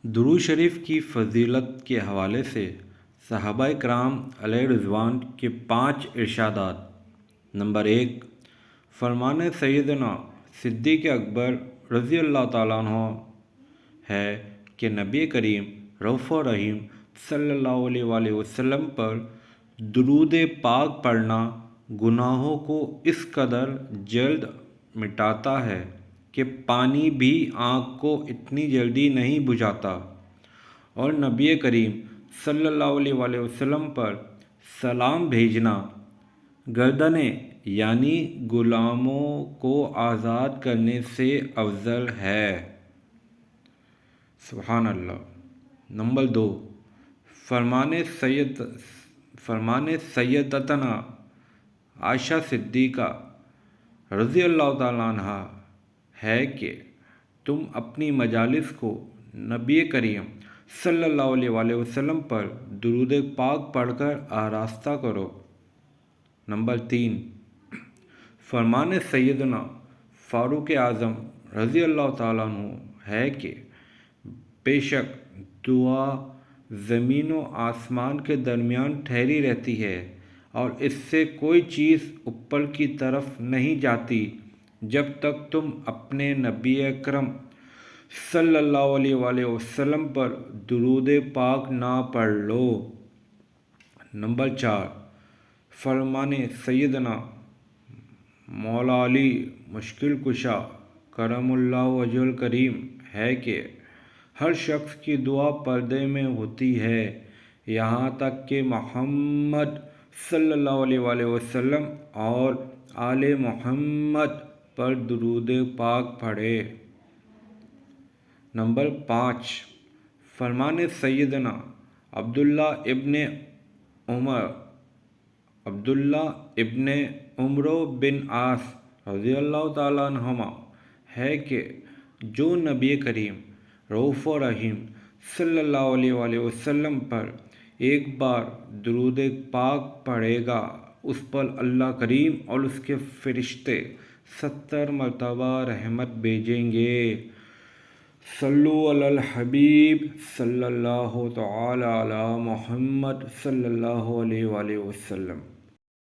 درود شریف کی فضیلت کے حوالے سے صحابہ کرام علیہ رضوان کے 5 ارشادات۔ نمبر 1، فرمان سیدنا صدیق اکبر رضی اللہ تعالیٰ عنہ ہے کہ نبی کریم رؤوف رحیم صلی اللہ علیہ وآلہ وسلم پر درود پاک پڑھنا گناہوں کو اس قدر جلد مٹاتا ہے کہ پانی بھی آنکھ کو اتنی جلدی نہیں بجھاتا، اور نبی کریم صلی اللہ علیہ وآلہ وسلم پر سلام بھیجنا گردنیں یعنی غلاموں کو آزاد کرنے سے افضل ہے۔ سبحان اللہ۔ نمبر 2، فرمان سیدتنا عائشہ صدیقہ رضی اللہ تعالیٰ عنہ ہے کہ تم اپنی مجالس کو نبی کریم صلی اللہ علیہ وآلہ وسلم پر درود پاک پڑھ کر آراستہ کرو۔ نمبر 3، فرمان سیدنا فاروق اعظم رضی اللہ تعالیٰ عنہ ہے کہ بے شک دعا زمین و آسمان کے درمیان ٹھہری رہتی ہے اور اس سے کوئی چیز اوپر کی طرف نہیں جاتی جب تک تم اپنے نبی اکرم صلی اللہ علیہ وآلہ وسلم پر درود پاک نہ پڑھ لو۔ نمبر 4، فرمان سیدنا مولا علی مشکل کشا کرم اللہ وجہ الکریم ہے کہ ہر شخص کی دعا پردے میں ہوتی ہے یہاں تک کہ محمد صلی اللہ علیہ وآلہ وسلم اور آل محمد پر درود پاک پڑھے۔ نمبر 5، فرمان سیدنا عبداللہ ابن عمرو بن عاص رضی اللہ تعالیٰ عنہما ہے کہ جو نبی کریم رؤوف رحیم صلی اللہ علیہ وآلہ وسلم پر ایک بار درود پاک پڑھے گا اس پر اللہ کریم اور اس کے فرشتے 70 مرتبہ رحمت بھیجیں گے۔ صلو علی الحبیب صلی اللہ تعالی علی محمد صلی اللہ علیہ وآلہ وسلم۔